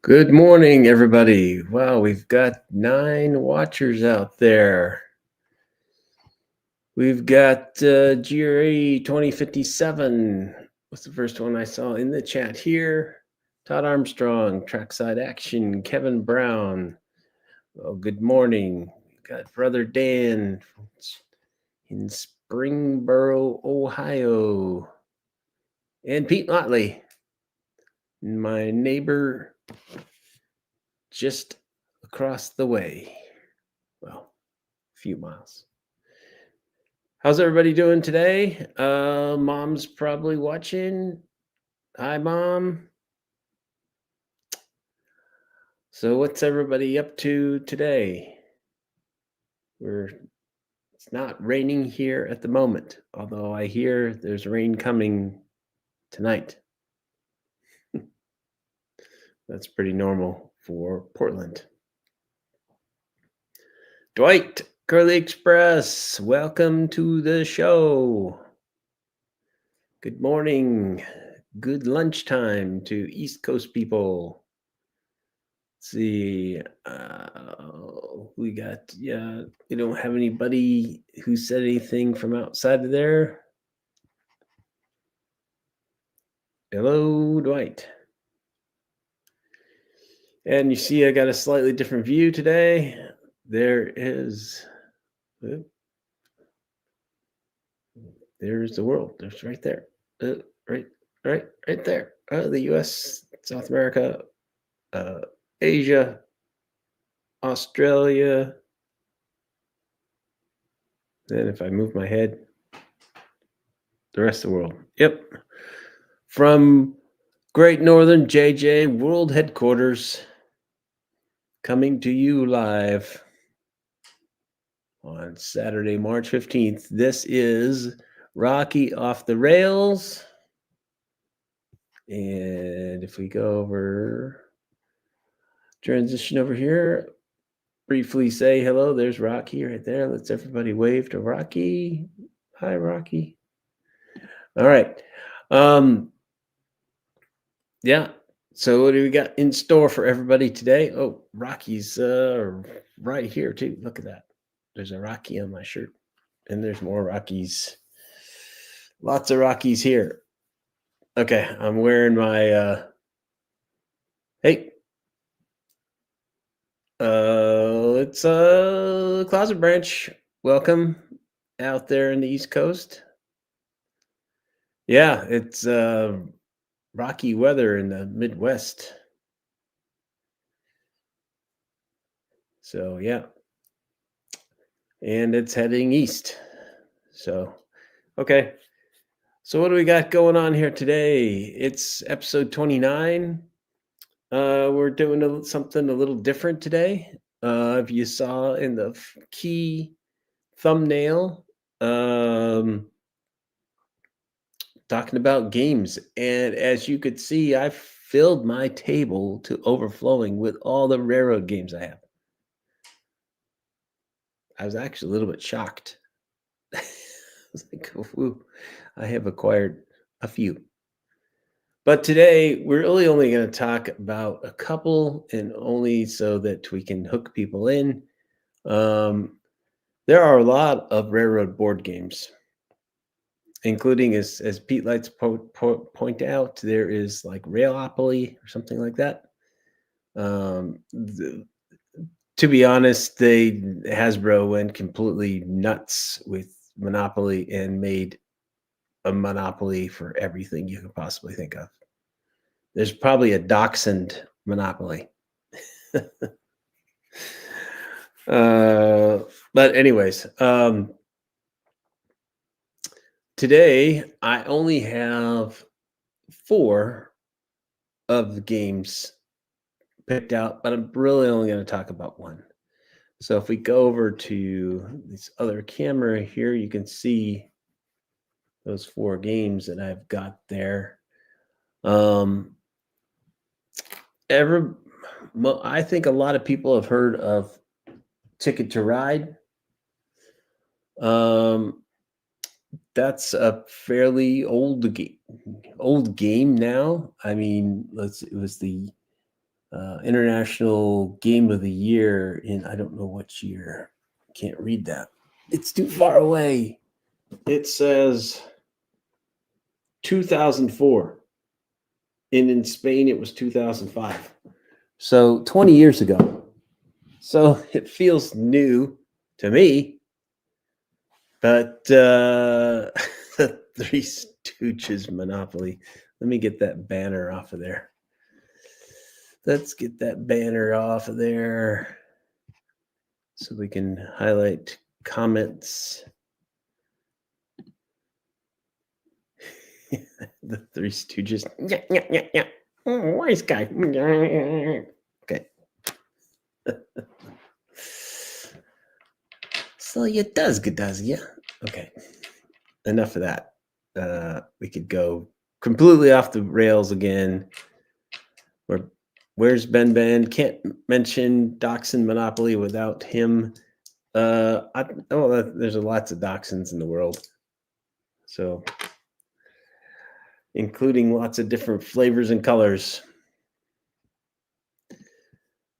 Good morning, everybody. Wow, we've got 9 watchers out there. We've got GRA 2057. What's the first one I saw in the chat here? Todd Armstrong, Trackside Action, Kevin Brown. Oh, good morning. We've got Brother Dan in Springboro, Ohio. And Pete Motley, my neighbor just across the way. Well, a few miles. How's everybody doing today? Mom's probably watching. Hi, Mom. So what's everybody up to today? It's not raining here at the moment, although I hear there's rain coming tonight. That's pretty normal for Portland. Dwight, Curly Express, welcome to the show. Good morning. Good lunchtime to East Coast people. Let's see. We got, we don't have anybody who said anything from outside of there. Hello, Dwight. And you see, I got a slightly different view today. There's the world. There's right there. Right there. The U.S., South America, Asia, Australia. Then if I move my head, the rest of the world. Yep. From Great Northern JJ World Headquarters, coming to you live on Saturday, March 15th. This is Rocky Off the Rails. And if we go over, transition over here, briefly say hello. There's Rocky right there. Let's everybody wave to Rocky. Hi, Rocky. All right. Yeah. So what do we got in store for everybody today? Oh, Rocky's right here too. Look at that. There's a Rocky on my shirt. And there's more Rockies. Lots of Rockies here. Okay, I'm wearing my hey. It's Closet Branch. Welcome out there in the East Coast. Yeah, it's rocky weather in the Midwest. So yeah. And it's heading east. So okay. So what do we got going on here today? It's episode 29. We're doing something a little different today. If you saw in the key thumbnail, talking about games. And as you could see, I filled my table to overflowing with all the railroad games I have. I was actually a little bit shocked. I was like, whoo, I have acquired a few. But today, we're really only going to talk about a couple, and only so that we can hook people in. There are a lot of railroad board games, including, as Pete likes to point out, there is like Railopoly or something like that. To be honest, Hasbro went completely nuts with Monopoly and made a monopoly for everything you could possibly think of. There's probably a dachshund monopoly. But anyways, today I only have 4 of the games picked out, but I'm really only going to talk about one. So if we go over to this other camera here, you can see those 4 games that I've got there. Um, ever, I think a lot of people have heard of Ticket to Ride. Um, that's a fairly old game now. I mean, it was the International Game of the Year in I don't know which year. Can't read that. It's too far away. It says 2004. And in Spain, it was 2005. So 20 years ago. So it feels new to me, but the Three Stooges Monopoly. Let me get that banner off of there. Let's get that banner off of there so we can highlight comments. The Three Stooges. Yeah, yeah, yeah, yeah. Wise guy. Okay. So it does ya? Okay. Enough of that. We could go completely off the rails again. Where's Ben Ben? Can't mention Dachshund Monopoly without him. There's lots of dachshunds in the world. So, including lots of different flavors and colors.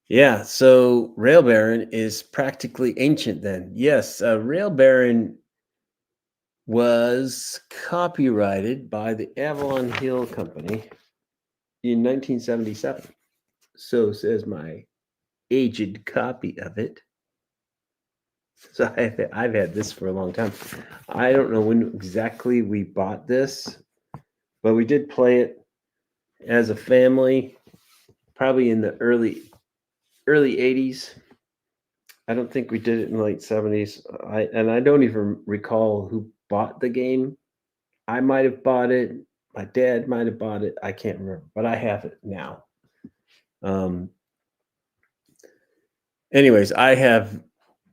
Yeah, so Rail Baron is practically ancient then. Yes, Rail Baron was copyrighted by the Avalon Hill Company in 1977. So says my aged copy of it. So I've had this for a long time. I don't know when exactly we bought this, but we did play it as a family, probably in the early 80s. I don't think we did it in the late 70s. I don't even recall who bought the game. I might have bought it. My dad might have bought it. I can't remember, but I have it now. Anyways, I have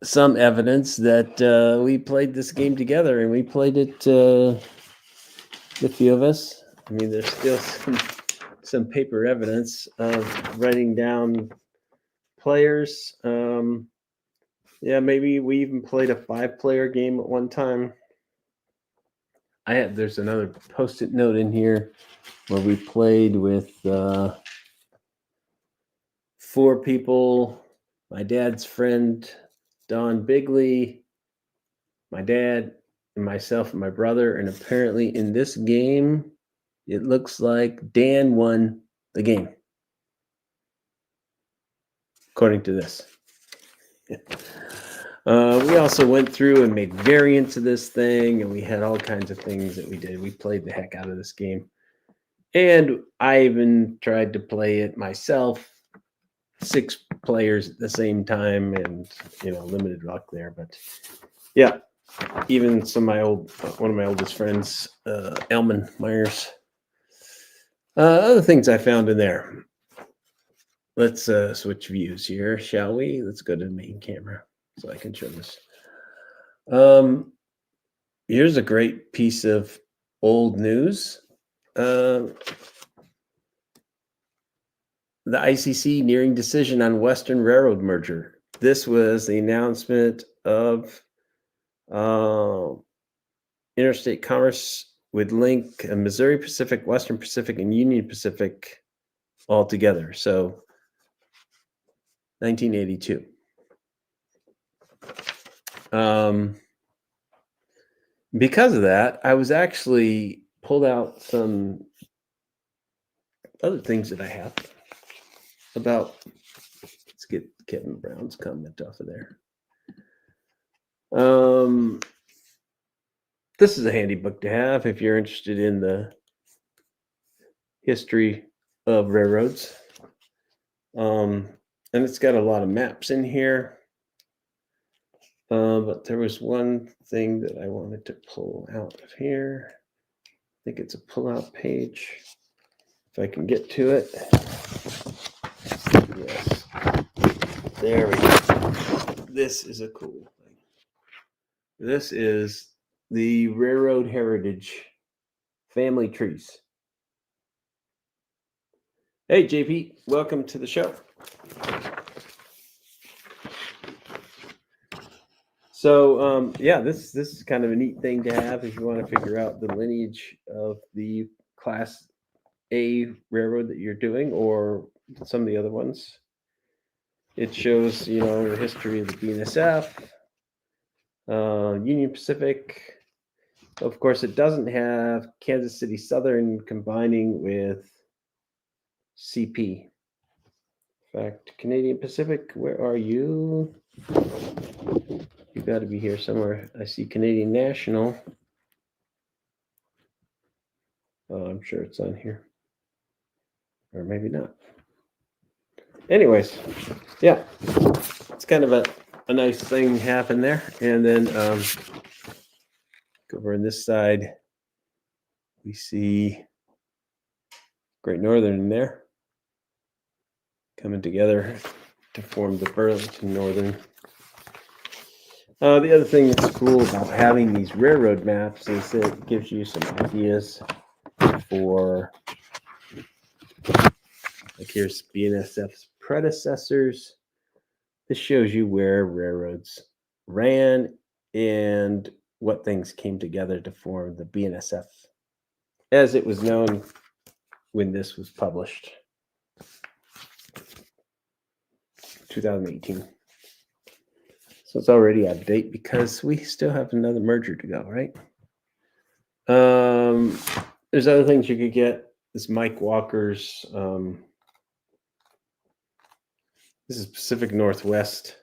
some evidence that we played this game together, and we played it, the few of us. I mean, there's still some paper evidence of writing down players. Yeah, maybe we even played a 5-player game at one time. There's another post-it note in here where we played with 4 people. My dad's friend, Don Bigley, my dad, and myself and my brother. And apparently in this game, it looks like Dan won the game, according to this. We also went through and made variants of this thing, and we had all kinds of things that we did. We played the heck out of this game. And I even tried to play it myself, 6 players at the same time, and limited luck there. But yeah, even one of my oldest friends, Elman Myers. Other things I found in there. Let's switch views here, shall we? Let's go to the main camera so I can show this. Here's a great piece of old news. The ICC nearing decision on Western Railroad merger. This was the announcement of interstate commerce would link Missouri Pacific, Western Pacific, and Union Pacific all together. So 1982. Because of that, I was actually pulled out some other things that I have about. Let's get Kevin Brown's comment off of there. This is a handy book to have if you're interested in the history of railroads. And it's got a lot of maps in here. But there was one thing that I wanted to pull out of here. I think it's a pull-out page. If I can get to it. Yes. There we go. This is a cool thing. This is the Railroad Heritage Family Trees. Hey, JP, welcome to the show. So, yeah, this is kind of a neat thing to have if you want to figure out the lineage of the Class A railroad that you're doing, or some of the other ones. It shows, the history of the BNSF, Union Pacific. Of course, it doesn't have Kansas City Southern combining with CP. In fact, Canadian Pacific, where are you? You got to be here somewhere. I see Canadian National. Oh, I'm sure it's on here. Or maybe not. Anyways, yeah. It's kind of a nice thing happen there. And then over on this side, we see Great Northern in there coming together to form the Burlington Northern. The other thing that's cool about having these railroad maps is that it gives you some ideas for, like here's BNSF's predecessors. This shows you where railroads ran and what things came together to form the BNSF as it was known when this was published, 2018. So it's already out of date because we still have another merger to go, right? There's other things you could get. This Mike Walker's, this is Pacific Northwest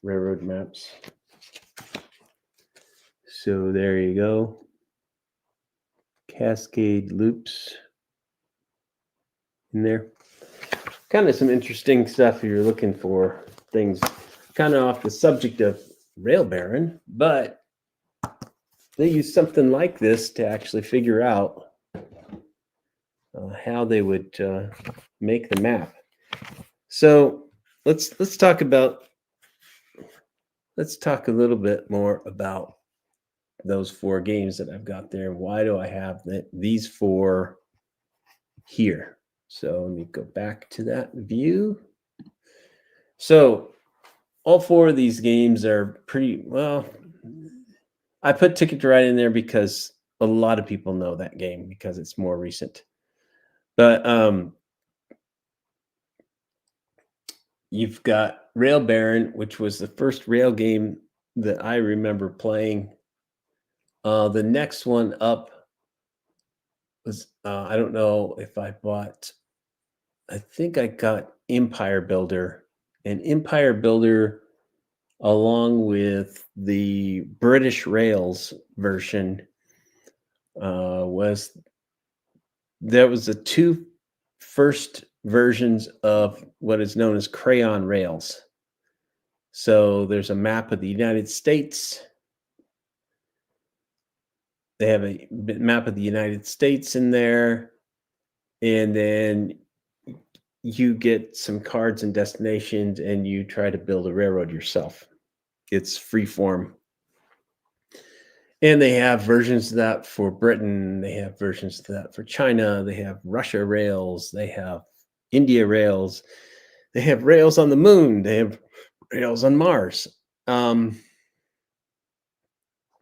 railroad maps. So there you go. Cascade loops in there. Kind of some interesting stuff if you're looking for things kind of off the subject of rail baron, but they use something like this to actually figure out how they would make the map. So let's talk a little bit more about those four games that I've got there. Why do I have these four here? So let me go back to that view. So all four of these games are pretty well. I put Ticket to Ride in there because a lot of people know that game because it's more recent. But you've got Rail Baron, which was the first rail game that I remember playing. The next one up was I don't know if I bought. I think I got Empire Builder, and Empire Builder, along with the British Rails version, was the two first versions of what is known as crayon rails. So there's a map of the United States. They have a map of the United States in there, and then you get some cards and destinations, and you try to build a railroad yourself. It's free form. And they have versions of that for Britain. They have versions of that for China. They have Russia rails. They have India rails. They have rails on the moon. They have rails on Mars. That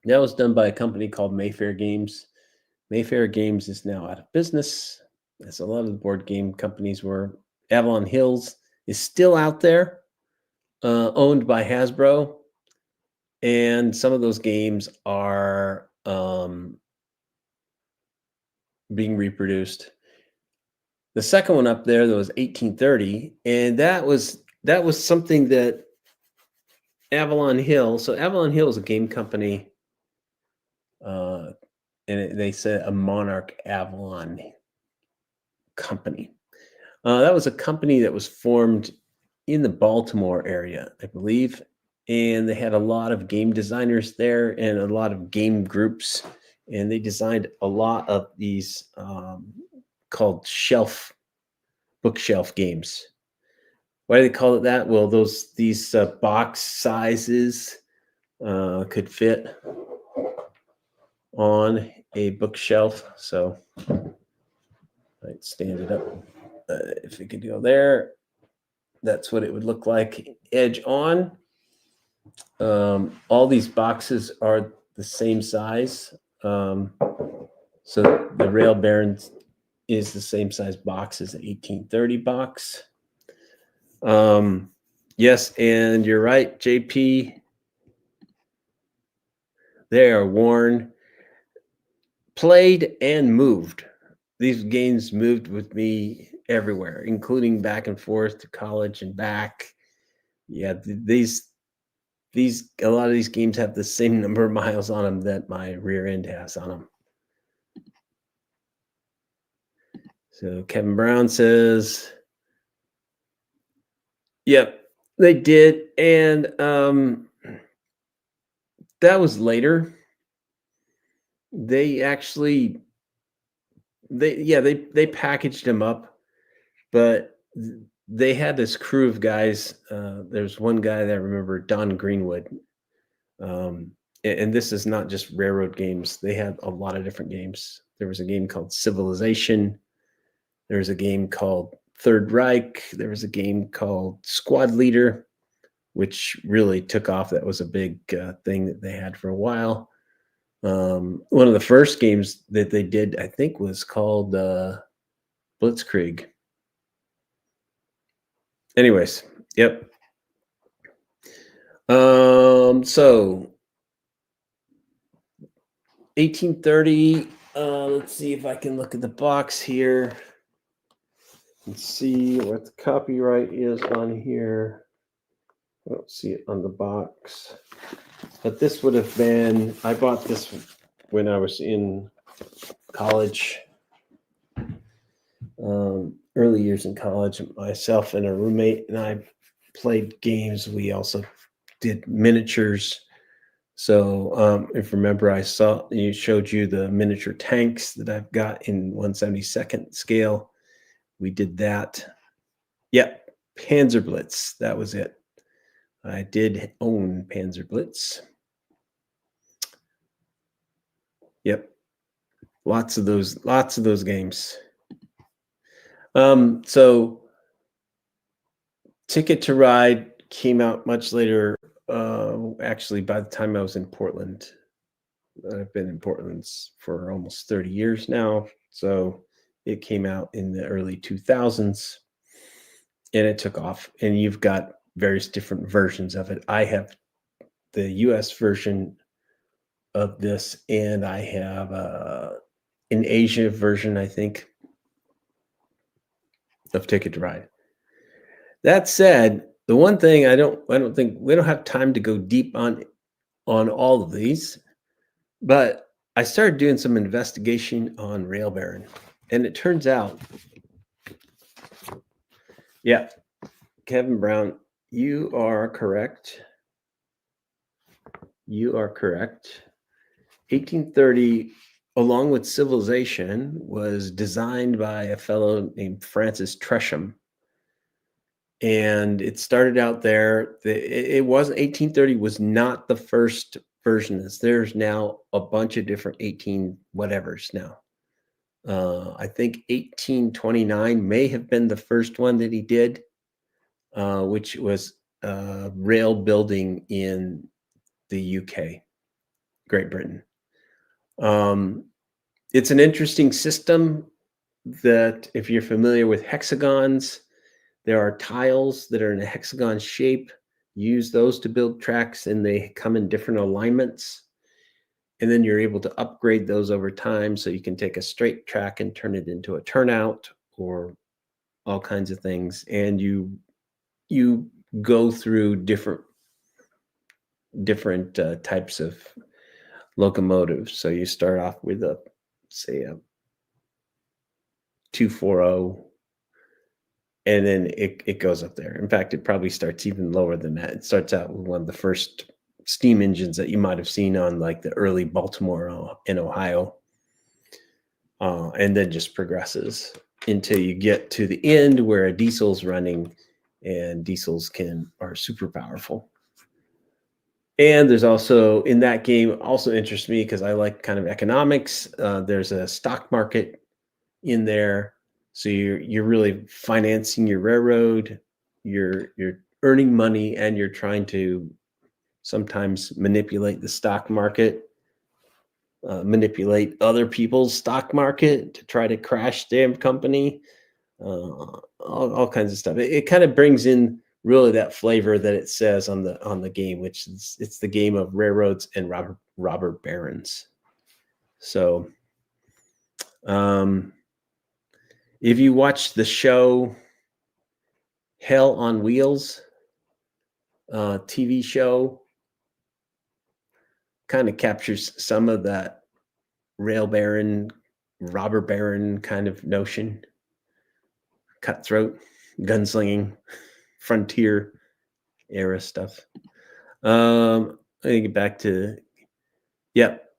was done by a company called Mayfair Games. Mayfair Games is now out of business, as a lot of the board game companies were. Avalon Hills is still out there, owned by Hasbro. And some of those games are being reproduced. The second one up there, that was 1830, and that was something that Avalon Hill. So Avalon Hill is a game company, and they said a Monarch Avalon company. That was a company that was formed in the Baltimore area, I believe, and they had a lot of game designers there and a lot of game groups, and they designed a lot of these called bookshelf games. Why do they call it that? Well, these box sizes could fit on a bookshelf. So I'd stand it up. If it could go there, that's what it would look like edge on. All these boxes are the same size. So the Rail Baron is the same size box as the 1830 box. Yes, and you're right, JP. They are worn, played, and moved. These games moved with me everywhere, including back and forth to college and back. Yeah, these a lot of these games have the same number of miles on them that my rear end has on them. So Kevin Brown says, "Yep, they did," and that was later. They actually, they packaged them up, but they had this crew of guys. There's one guy that I remember, Don Greenwood. And this is not just railroad games. They had a lot of different games. There was a game called Civilization. There was a game called Third Reich. There was a game called Squad Leader, which really took off. That was a big thing that they had for a while. One of the first games that they did, I think, was called Blitzkrieg. Anyways, yep. So 1830. Let's see if I can look at the box here and see what the copyright is on here. I don't see it on the box, but this would have been, I bought this when I was in college, early years in college. Myself and a roommate and I played games. We also did miniatures. So if you remember, showed you the miniature tanks that I've got in 1/72nd scale. We did that. Yep, Panzerblitz. That was it. I did own Panzerblitz. Yep, lots of those games. So Ticket to Ride came out much later. Actually, by the time I was in Portland, I've been in Portland for almost 30 years now. So it came out in the early 2000s and it took off. And you've got various different versions of it. I have the US version of this, and I have an Asia version, I think, of Ticket to Ride. That said, the one thing I don't think we don't have time to go deep on all of these, but I started doing some investigation on Rail Baron, and it turns out, yeah, Kevin Brown, you are correct. You are correct. 1830, along with Civilization, was designed by a fellow named Francis Tresham. And it started out there. It wasn't 1830 was not the first version of this. There's now a bunch of different 18 whatevers now. I think 1829 may have been the first one that he did, which was rail building in the UK, Great Britain. It's an interesting system that, if you're familiar with hexagons, there are tiles that are in a hexagon shape. Use those to build tracks, and they come in different alignments. And then you're able to upgrade those over time, so you can take a straight track and turn it into a turnout or all kinds of things. And you go through different types of locomotives. So you start off with say a 240, and then it goes up there. In fact, it probably starts even lower than that. It starts out with one of the first steam engines that you might have seen on like the early Baltimore in Ohio, and then just progresses until you get to the end where a diesel's running, and diesels are super powerful. And there's also in that game also interests me because I like kind of economics. There's a stock market in there, so you're really financing your railroad. You're earning money, and you're trying to sometimes manipulate the stock market, manipulate other people's stock market to try to crash their company. All kinds of stuff. It kind of brings in really that flavor that it says on the game, which is it's the game of railroads and robber barons. So, if you watch the show Hell on Wheels, TV show, kind of captures some of that rail baron, robber baron kind of notion, cutthroat, gunslinging, frontier era stuff. Let me get back to, yep.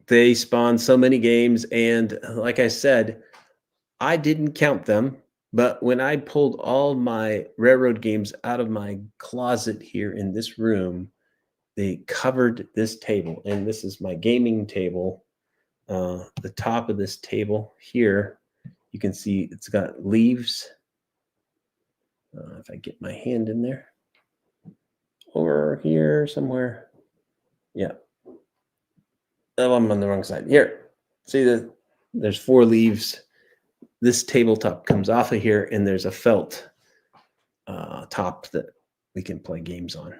They spawn so many games, and like I said, I didn't count them, but when I pulled all my railroad games out of my closet here in this room, they covered this table, and this is my gaming table. The top of this table here, you can see it's got leaves. If I get my hand in there, over here somewhere. Yeah. Oh, I'm on the wrong side. Here, see there's 4 leaves. This tabletop comes off of here, and there's a felt top that we can play games on.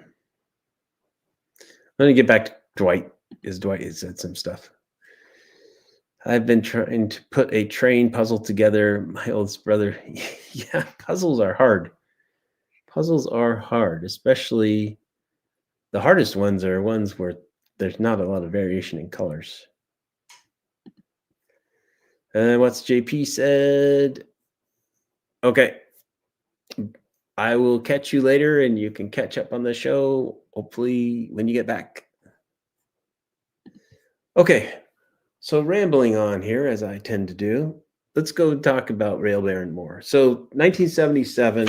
Let me get back to Dwight, because Dwight has said some stuff. I've been trying to put a train puzzle together. My oldest brother, yeah, puzzles are hard. Puzzles are hard, especially the hardest ones are ones where there's not a lot of variation in colors. And what's JP said? Okay. I will catch you later, and you can catch up on the show, hopefully, when you get back. Okay. So, rambling on here, as I tend to do, let's go talk about Rail Baron more. So, 1977,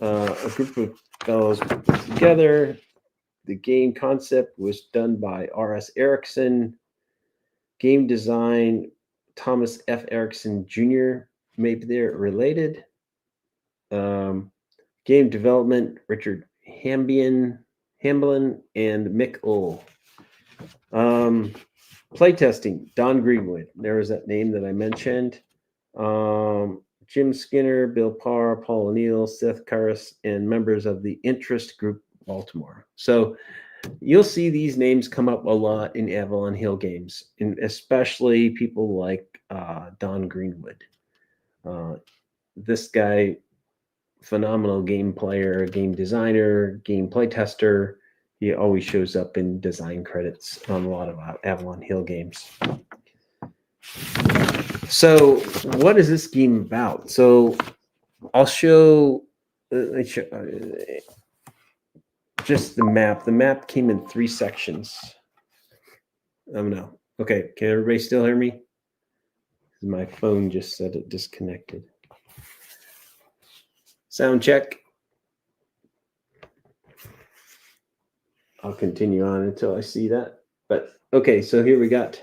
a group of fellows put this together. The game concept was done by R.S. Erickson. Game design, Thomas F. Erickson Jr. Maybe they're related. Game development, Richard Hamblin and Mick Ull. Playtesting, Don Greenwood. There was that name that I mentioned. Jim Skinner, Bill Parr, Paul O'Neill, Seth Karras, and members of the Interest Group Baltimore. So you'll see these names come up a lot in Avalon Hill games, and especially people like Don Greenwood. This guy, phenomenal game player, game designer, game play tester. He always shows up in design credits on a lot of Avalon Hill games. So what is this game about? So I'll show just the map. The map came in 3 sections. No. Okay, can everybody still hear me? My phone just said it disconnected. Sound check. I'll continue on until I see that. But okay, so here we got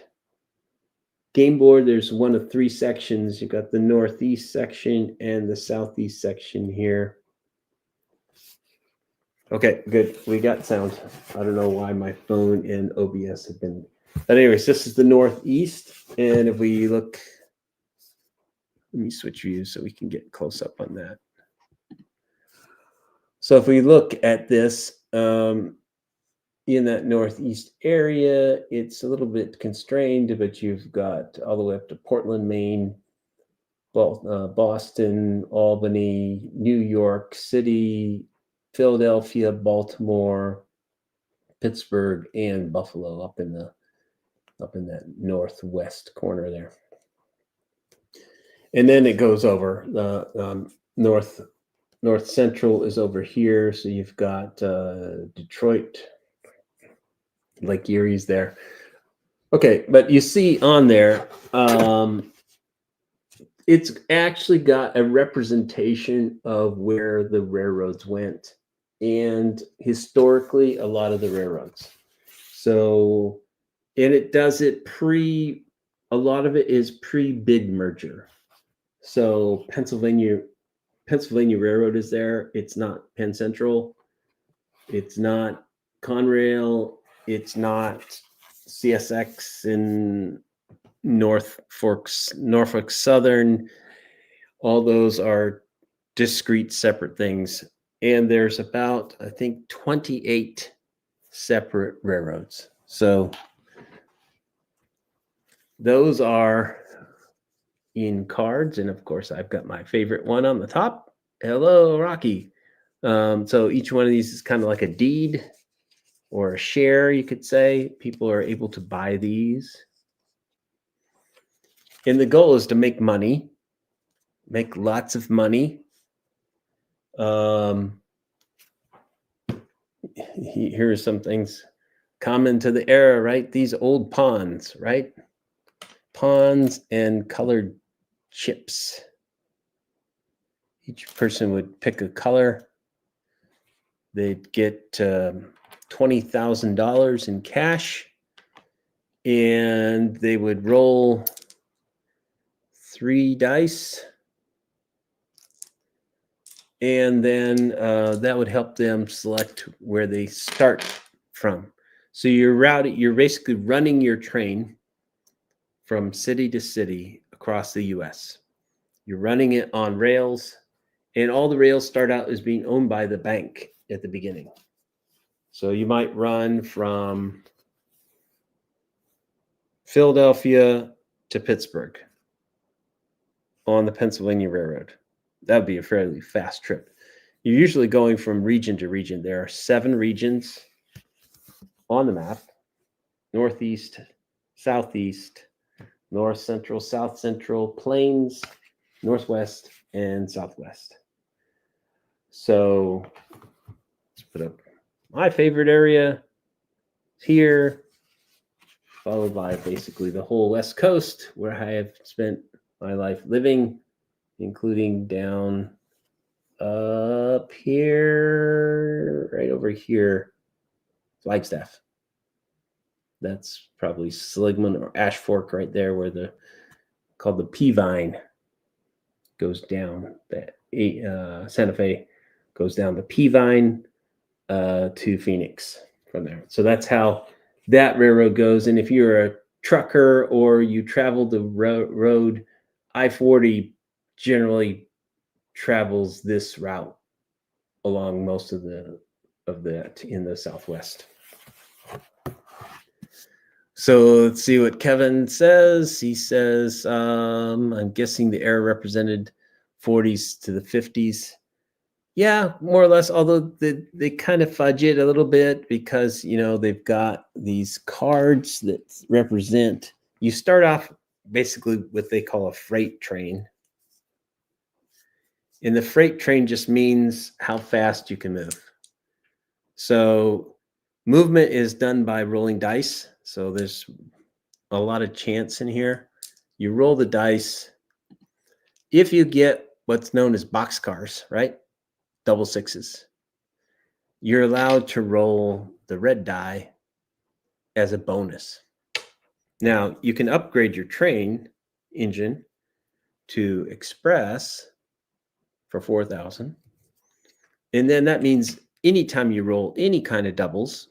game board. There's one of 3 sections. You got the northeast section and the southeast section here. Okay, good. We got sound. I don't know why my phone and OBS have been. But anyways, this is the northeast. And if we look, let me switch views so we can get close up on that. So if we look at this, in that northeast area, it's a little bit constrained, but you've got all the way up to Portland, Maine, Boston, Albany, New York City, Philadelphia, Baltimore, Pittsburgh, and Buffalo up in that northwest corner there. And then it goes over the north central is over here. So you've got Detroit, Lake Erie's there. Okay, but you see on there, it's actually got a representation of where the railroads went, and historically a lot of the railroads. So, and it does it a lot of it is pre-big merger. So Pennsylvania Railroad is there. It's not Penn Central. It's not Conrail. It's not CSX in Norfolk Southern. All those are discrete, separate things. And there's about, I think, 28 separate railroads. So those are in cards. And of course, I've got my favorite one on the top. Hello, Rocky. So each one of these is kind of like a deed or a share, you could say. People are able to buy these. And the goal is to make money, make lots of money. Here are some things common to the era, right? These old ponds, right? Ponds and colored chips. Each person would pick a color. They'd get $20,000 in cash, and they would roll 3 dice, and then that would help them select where they start from. So you're basically running your train from city to city across the US. You're running it on rails, and all the rails start out as being owned by the bank at the beginning. So you might run from Philadelphia to Pittsburgh on the Pennsylvania Railroad. That would be a fairly fast trip. You're usually going from region to region. There are 7 regions on the map: Northeast, Southeast, North Central, South Central, Plains, Northwest, and Southwest. So let's put up my favorite area here, followed by basically the whole West Coast, where I have spent my life living, including down up here, right over here, Flagstaff. That's probably Seligman or Ash Fork right there, where called the Peavine goes down. That Santa Fe goes down the Peavine to Phoenix from there. So that's how that railroad goes. And if you're a trucker or you travel the road, I-40 generally travels this route along most of that in the Southwest. So let's see what Kevin says. He says, I'm guessing the era represented 40s to the 50s. Yeah, more or less, although they kind of fudge it a little bit because, they've got these cards that represent, you start off basically what they call a freight train. And the freight train just means how fast you can move. So movement is done by rolling dice. So there's a lot of chance in here. You roll the dice. If you get what's known as boxcars, right? Double sixes, you're allowed to roll the red die as a bonus. Now, you can upgrade your train engine to express for 4,000. And then that means anytime you roll any kind of doubles,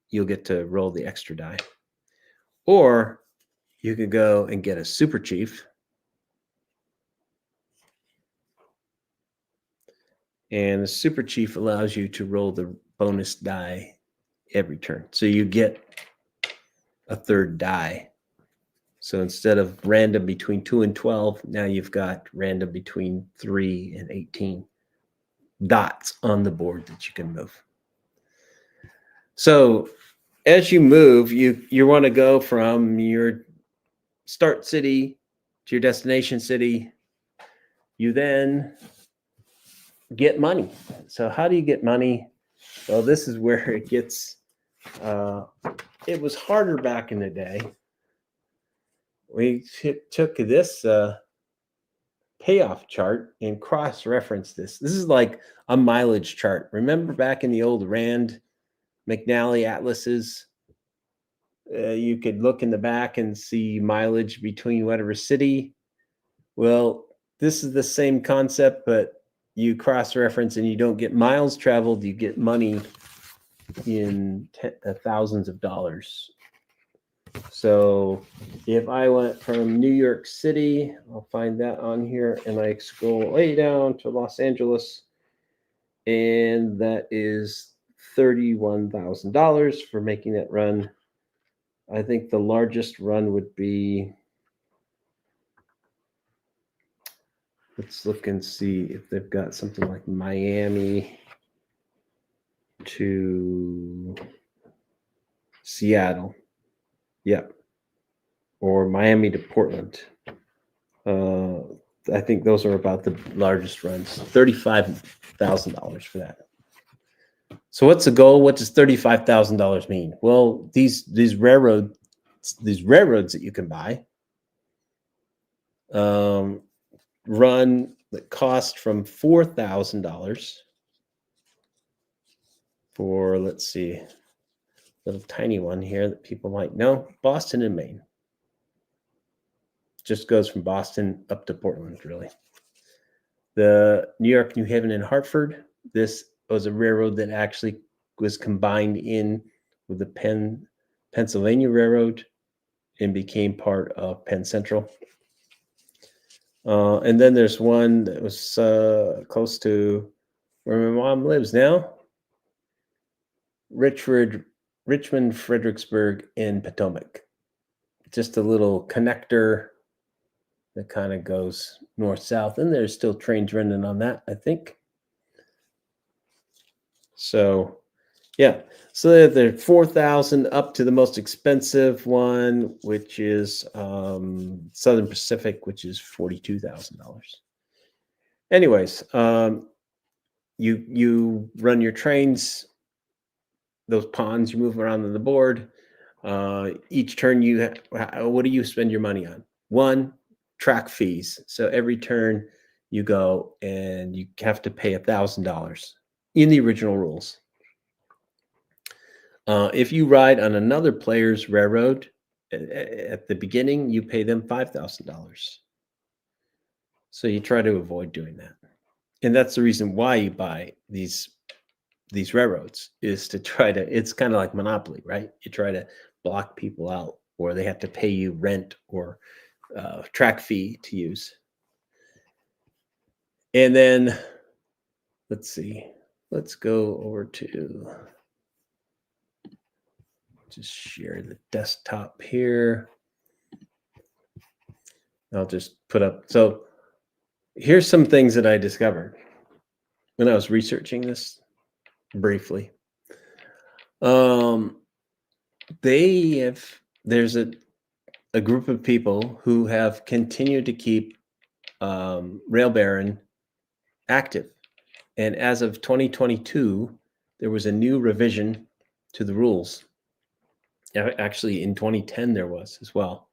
you'll get to roll the extra die. Or you could go and get a super chief. And the super chief allows you to roll the bonus die every turn. So you get a third die. So instead of random between 2 and 12, now you've got random between 3 and 18 dots on the board that you can move. So as you move, you want to go from your start city to your destination city you then get money. So how do you get money? Well, this is where it gets. It was harder back in the day. We took this payoff chart and cross-referenced this. This is like a mileage chart. Remember back in the old Rand McNally atlases, you could look in the back and see mileage between whatever city. Well, this is the same concept, but you cross-reference and you don't get miles traveled, you get money in thousands of dollars. So if I went from New York City, I'll find that on here, and I scroll way down to Los Angeles, and that is $31,000 for making that run. I think the largest run would be, let's look and see if they've got something like Miami to Seattle. Yep. Or Miami to Portland. I think those are about the largest runs. $35,000 for that. So what's the goal? What does $35,000 mean? Well, these railroads that you can buy run that cost from $4,000 for, let's see, a little tiny one here that people might know, Boston and Maine. Just goes from Boston up to Portland, really. The New York, New Haven, and Hartford, this was a railroad that actually was combined in with the Pennsylvania Railroad and became part of Penn Central. And then there's one that was close to where my mom lives now, Richmond, Fredericksburg, and Potomac. Just a little connector that kind of goes north-south, and there's still trains running on that, I think. So, yeah. So they're 4,000 up to the most expensive one, which is Southern Pacific, which is $42,000. Anyways, you run your trains, those pawns you move around on the board. Each turn what do you spend your money on? One, track fees. So every turn you go and you have to pay $1,000 in the original rules. If you ride on another player's railroad at the beginning, you pay them $5,000. So you try to avoid doing that. And that's the reason why you buy these railroads, is to try to, it's kind of like Monopoly, right? You try to block people out, or they have to pay you rent or track fee to use. And then let's see, let's go over to just share the desktop here. I'll just put up, so here's some things that I discovered when I was researching this briefly. There's a group of people who have continued to keep Rail Baron active. And as of 2022, there was a new revision to the rules. Actually, in 2010, there was as well.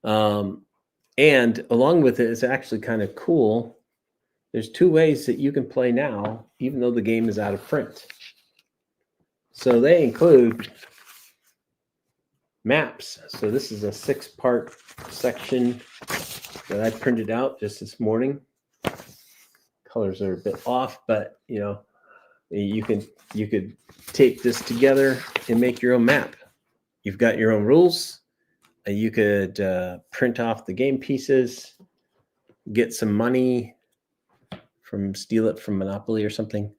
And along with it, it's actually kind of cool. There's two ways that you can play now, even though the game is out of print. So they include maps. So this is a 6-part section that I printed out just this morning. Colors are a bit off, but you could tape this together and make your own map. You've got your own rules. You could print off the game pieces, get some money steal it from Monopoly or something.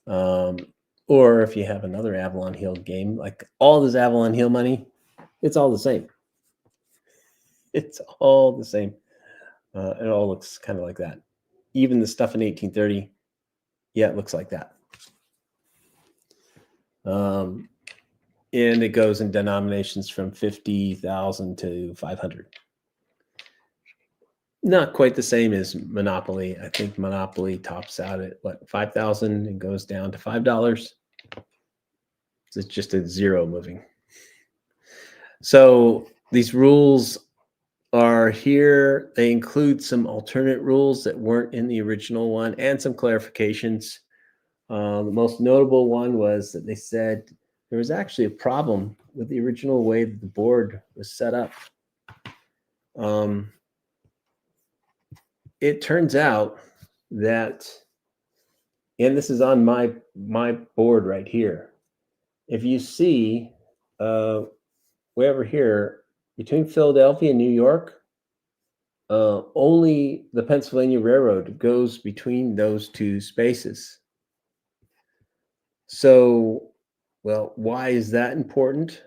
Or if you have another Avalon Hill game, like all this Avalon Hill money, it's all the same. It's all the same. It all looks kind of like that. Even the stuff in 1830, yeah, it looks like that. And it goes in denominations from 50,000 to 500. Not quite the same as Monopoly. I think Monopoly tops out at what, 5,000 and goes down to $5. It's just a zero moving. So these rules are here. They include some alternate rules that weren't in the original one and some clarifications. The most notable one was that they said there was actually a problem with the original way that the board was set up. It turns out that, and this is on my board right here. If you see way over here between Philadelphia and New York, only the Pennsylvania Railroad goes between those two spaces. So, well, why is that important?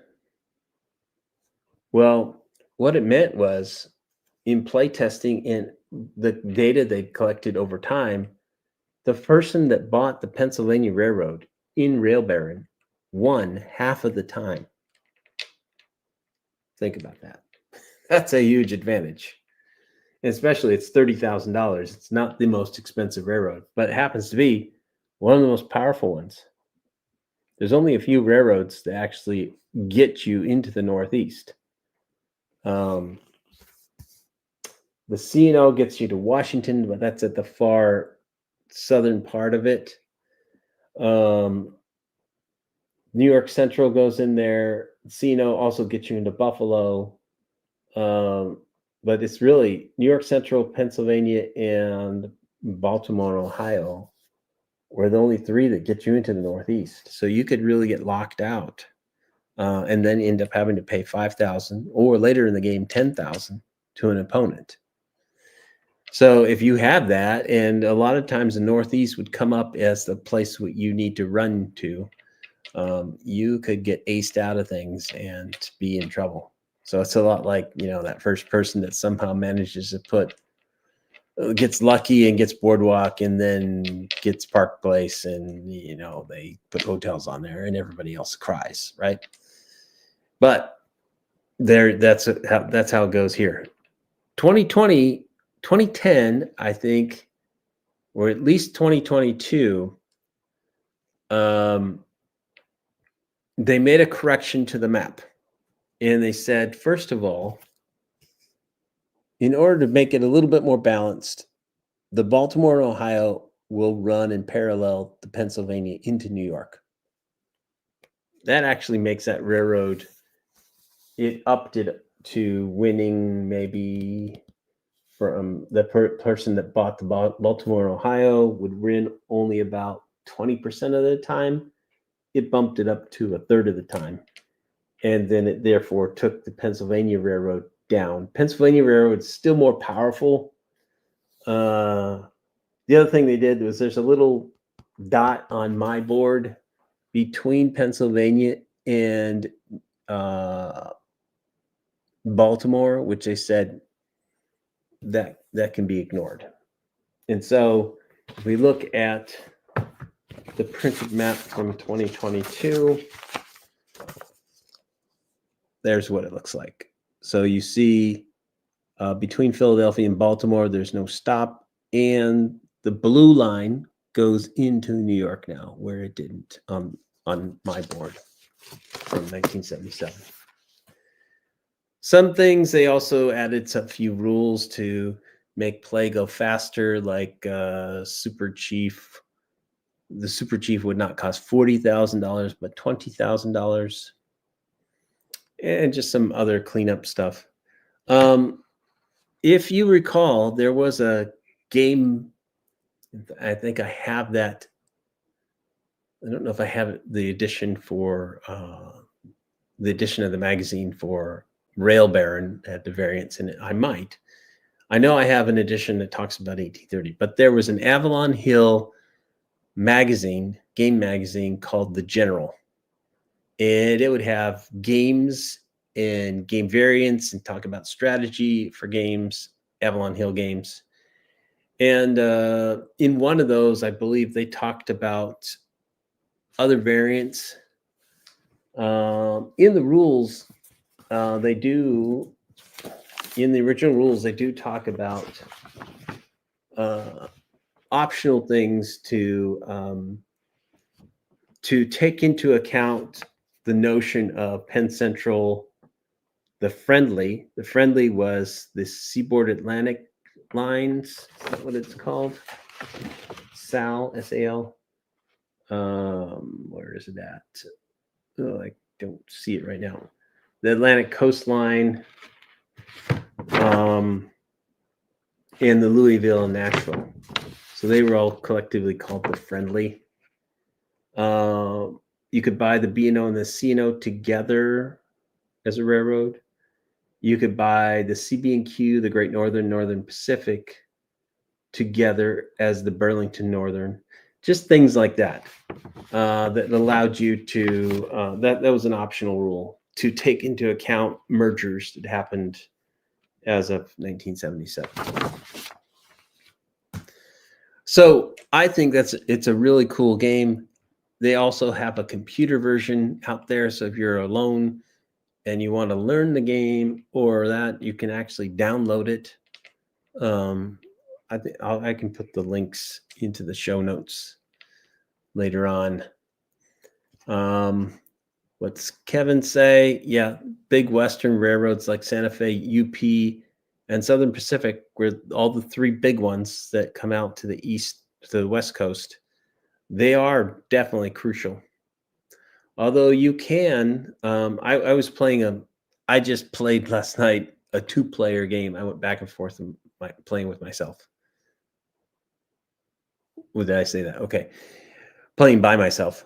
Well, what it meant was in playtesting and the data they collected over time, the person that bought the Pennsylvania Railroad in Rail Baron won half of the time. Think about that. That's a huge advantage. And especially it's $30,000. It's not the most expensive railroad, but it happens to be one of the most powerful ones. There's only a few railroads that actually get you into the Northeast. The C&O gets you to Washington, but that's at the far southern part of it. New York Central goes in there. C&O also gets you into Buffalo. But it's really New York Central, Pennsylvania, and Baltimore, Ohio were the only three that get you into the Northeast. So you could really get locked out and then end up having to pay $5,000 or later in the game $10,000 to an opponent. So if you have that, and a lot of times the Northeast would come up as the place what you need to run to, you could get aced out of things and be in trouble. So it's a lot like, that first person that somehow manages to gets lucky and gets Boardwalk and then gets Park Place, and, they put hotels on there and everybody else cries, right? But that's how it goes here. 2010, I think, or at least 2022, they made a correction to the map. And they said, first of all, in order to make it a little bit more balanced, the Baltimore and Ohio will run in parallel to Pennsylvania into New York. That actually makes that railroad, it upped it to winning maybe from the person that bought the Baltimore and Ohio would win only about 20% of the time. It bumped it up to a third of the time. And then it therefore took the Pennsylvania Railroad down. Pennsylvania Railroad is still more powerful. The other thing they did was there's a little dot on my board between Pennsylvania and Baltimore, which they said that can be ignored. And so if we look at the printed map from 2022, there's what it looks like. So you see between Philadelphia and Baltimore, there's no stop, and the blue line goes into New York now, where it didn't on my board from 1977. Some things, they also added a few rules to make play go faster, like Super Chief. The Super Chief would not cost $40,000, but $20,000. And just some other cleanup stuff. If you recall, there was a game, I think I have that. I don't know if I have the edition for the edition of the magazine for Rail Baron at the variants in it. I might. I know I have an edition that talks about 1830, but there was an Avalon Hill magazine, game magazine called The General. And it would have games and game variants and talk about strategy for games, Avalon Hill games. And in one of those, I believe they talked about other variants. In the rules, they do in the original rules, they do talk about optional things to take into account the notion of Penn Central, the friendly. The friendly was the Seaboard Atlantic lines. Is that what it's called? SAL, SAL. Where is it at? Oh, I don't see it right now. The Atlantic coastline, and the Louisville and Nashville. So they were all collectively called the friendly. You could buy the B&O and the C&O together as a railroad. You could buy the CB&Q, the Great Northern Pacific, together as the Burlington Northern. Just things like that that allowed you to, that was an optional rule to take into account mergers that happened as of 1977. So I think it's a really cool game. They also have a computer version out there. So if you're alone and you want to learn the game or that, you can actually download it. I think I can put the links into the show notes later on. What's Kevin say? Yeah, big Western railroads like Santa Fe, UP, and Southern Pacific were all the three big ones that come out to the east, to the West Coast. They are definitely crucial. Although you can, I was I just played last night a 2-player game. I went back and forth and playing with myself. Did I say that? Okay. Playing by myself.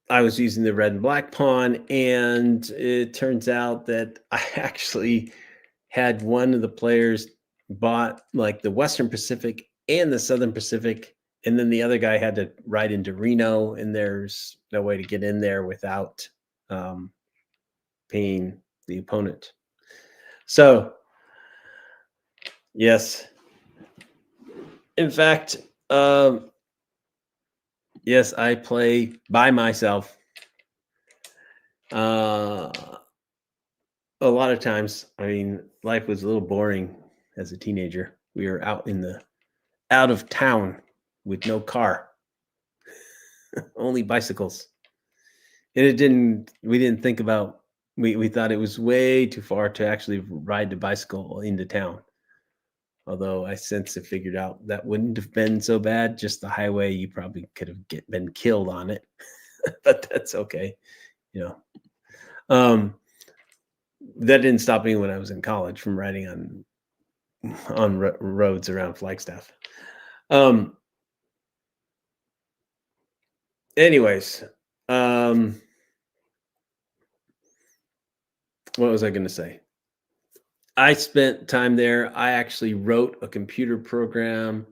I was using the red and black pawn, and it turns out that I actually had one of the players bought like the Western Pacific and the Southern Pacific, and then the other guy had to ride into Reno, and there's no way to get in there without paying the opponent. So, yes. In fact, yes, I play by myself. A lot of times, I mean, life was a little boring as a teenager. We were out of town with no car, only bicycles. And we didn't think about, we thought it was way too far to actually ride the bicycle into town. Although I since have figured out that wouldn't have been so bad. Just the highway, you probably could have been killed on it, but that's okay. That didn't stop me when I was in college from riding on roads around Flagstaff. Anyways, what was I going to say? I spent time there. I actually wrote a computer program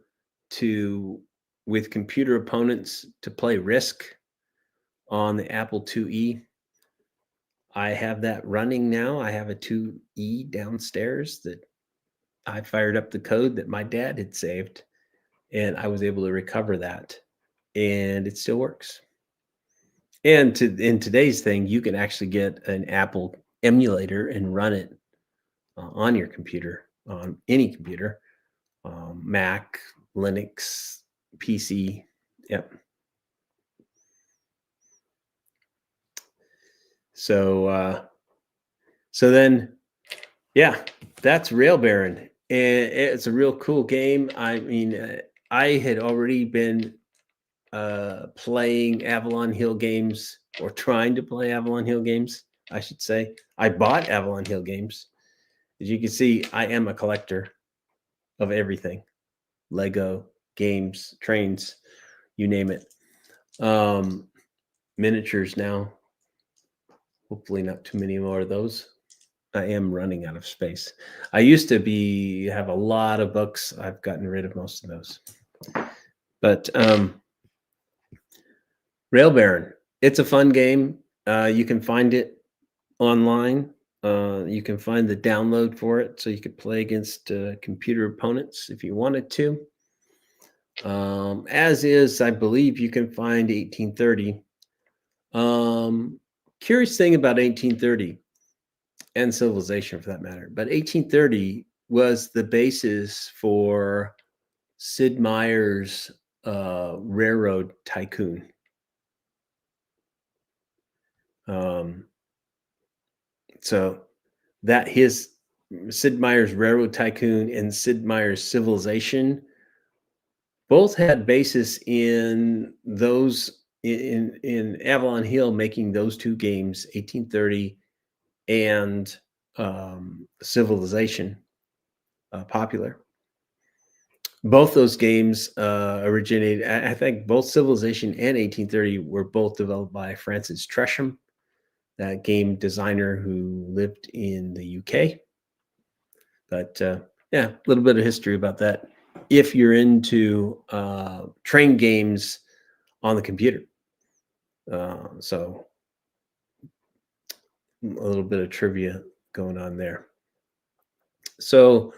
with computer opponents to play Risk on the Apple IIe. I have that running now. I have a 2E downstairs that I fired up the code that my dad had saved, and I was able to recover that, and it still works. And in today's thing, you can actually get an Apple emulator and run it on your computer, on any computer, Mac, Linux, PC. Yep. So then, yeah, that's Rail Baron, and it's a real cool game. I mean, I had already been playing Avalon Hill games, or trying to play Avalon Hill games, I should say. I bought Avalon Hill games. As you can see, I am a collector of everything. Lego, games, trains, you name it. Miniatures now. Hopefully not too many more of those. I am running out of space. I used to have a lot of books. I've gotten rid of most of those. But Rail Baron, it's a fun game. You can find it online. You can find the download for it, so you could play against computer opponents if you wanted to. As is, I believe you can find 1830. Curious thing about 1830. and civilization for that matter. But 1830 was the basis for Sid Meier's Railroad Tycoon. So that his Sid Meier's Railroad Tycoon and Sid Meier's Civilization both had basis in those in Avalon Hill making those two games, 1830 and Civilization, popular. Both those games originated. I think both Civilization and 1830 were both developed by Francis Tresham, that game designer who lived in the UK. But yeah, a little bit of history about that. If you're into train games on the computer, so a little bit of trivia going on there. So,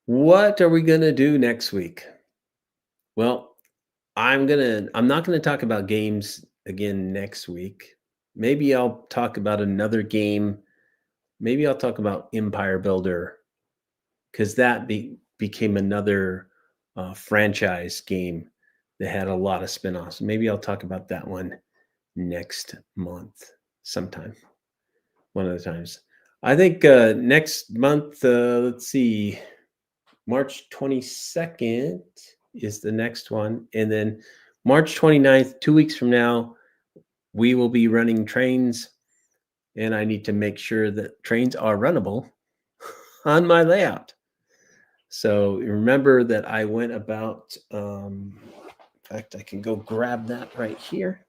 what are we gonna do next week? Well, I'm not gonna talk about games again next week. Maybe I'll talk about another game. Maybe I'll talk about Empire Builder, because that became another franchise game that had a lot of spin-offs. Maybe I'll talk about that one next month sometime, one of the times. I think next month, let's see, March 22nd is the next one. And then March 29th, 2 weeks from now, we will be running trains. And I need to make sure that trains are runnable on my layout. So remember that I went about, in fact, I can go grab that right here.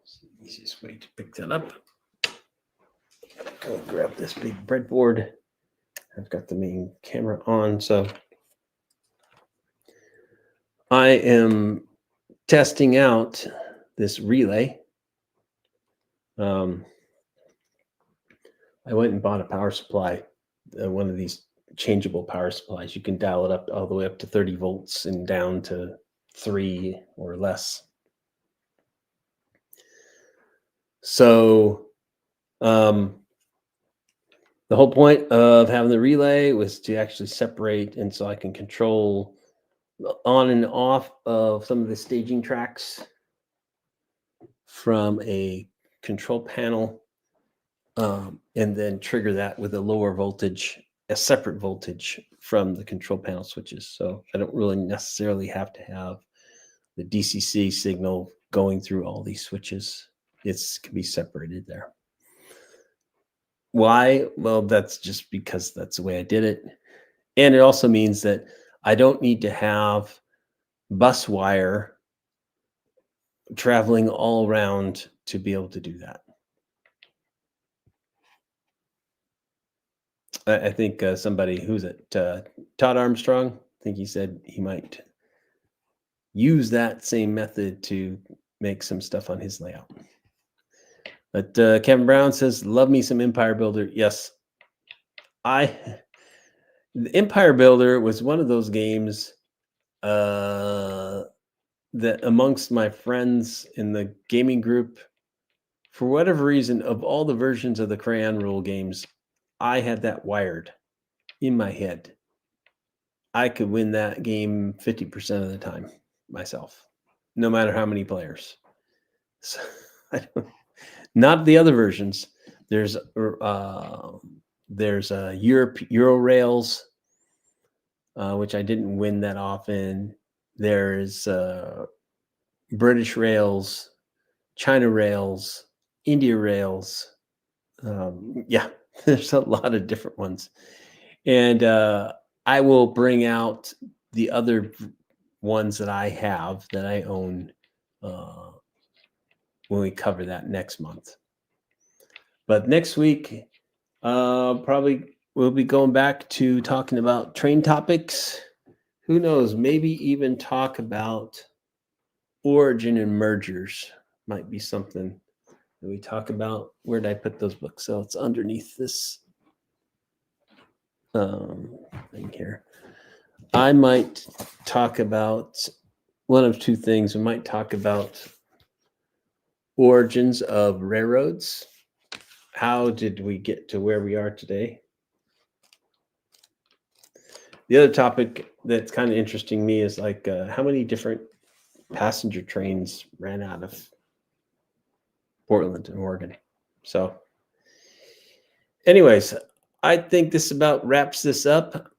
It's the easiest way to pick that up. Go grab this big breadboard. I've got the main camera on, so I am testing out this relay. I went and bought a power supply, one of these changeable power supplies. You can dial it up all the way up to 30 volts and down to 3 or less. So the whole point of having the relay was to actually separate, and so I can control on and off of some of the staging tracks from a control panel, and then trigger that with a lower voltage, a separate voltage from the control panel switches. So I don't really necessarily have to have the DCC signal going through all these switches. It can be separated there. Why? Well, that's just because that's the way I did it. And it also means that I don't need to have bus wire traveling all around to be able to do that. I think somebody, who's it? Todd Armstrong, I think he said he might use that same method to make some stuff on his layout. But Kevin Brown says, love me some Empire Builder. Yes. The Empire Builder was one of those games that amongst my friends in the gaming group, for whatever reason, of all the versions of the Crayon Rule games, I had that wired in my head. I could win that game 50% of the time myself, no matter how many players. So, not the other versions. There's Euro Rails, which I didn't win that often. There's British Rails, China Rails, India Rails. Yeah, there's a lot of different ones. And I will bring out the other ones that I have, that I own, when we cover that next month. But next week, probably we'll be going back to talking about train topics. Who knows? Maybe even talk about origin and mergers. Might be something that we talk about. Where did I put those books? So it's underneath this thing here. I might talk about one of two things. We might talk about origins of railroads. How did we get to where we are today? The other topic that's kind of interesting me is like how many different passenger trains ran out of Portland and Oregon. So, anyways, I think this about wraps this up.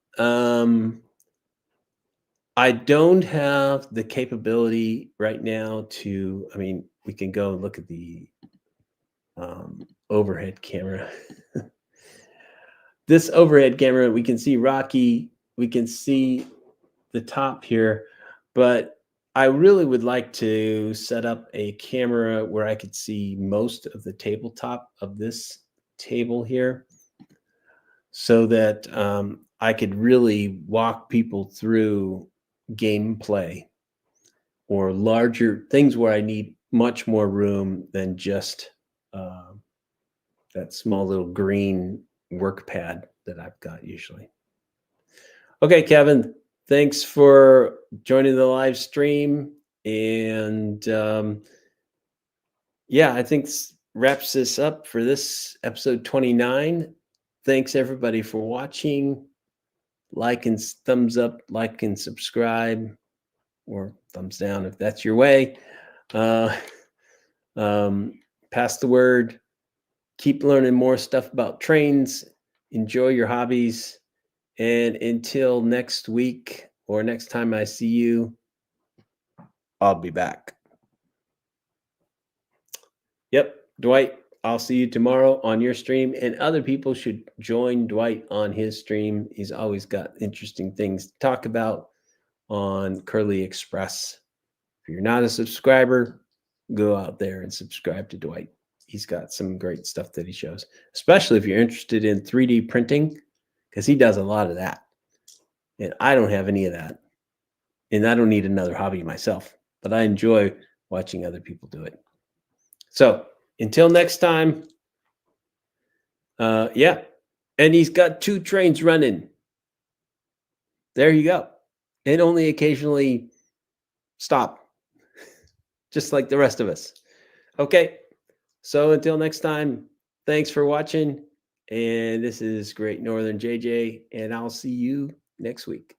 I don't have the capability right now to, I mean, we can go and look at the overhead camera. This overhead camera, we can see Rocky, we can see the top here, but I really would like to set up a camera where I could see most of the tabletop of this table here so that I could really walk people through gameplay or larger things where I need much more room than just uh, that small little green work pad that I've got usually. Okay, Kevin, thanks for joining the live stream. And yeah, I think wraps this up for this episode 29. Thanks everybody for watching. Like and thumbs up, like and subscribe, or thumbs down if that's your way. Uh, pass the word. Keep learning more stuff about trains. Enjoy your hobbies. And until next week or next time I see you, I'll be back. Yep, Dwight, I'll see you tomorrow on your stream. And other people should join Dwight on his stream. He's always got interesting things to talk about on Curly Express. If you're not a subscriber, go out there and subscribe to Dwight. He's got some great stuff that he shows, especially if you're interested in 3D printing, because he does a lot of that. And I don't have any of that. And I don't need another hobby myself, but I enjoy watching other people do it. So until next time, yeah. And he's got 2 trains running. There you go. And only occasionally stop, just like the rest of us. Okay. So until next time, thanks for watching. And this is Great Northern JJ, and I'll see you next week.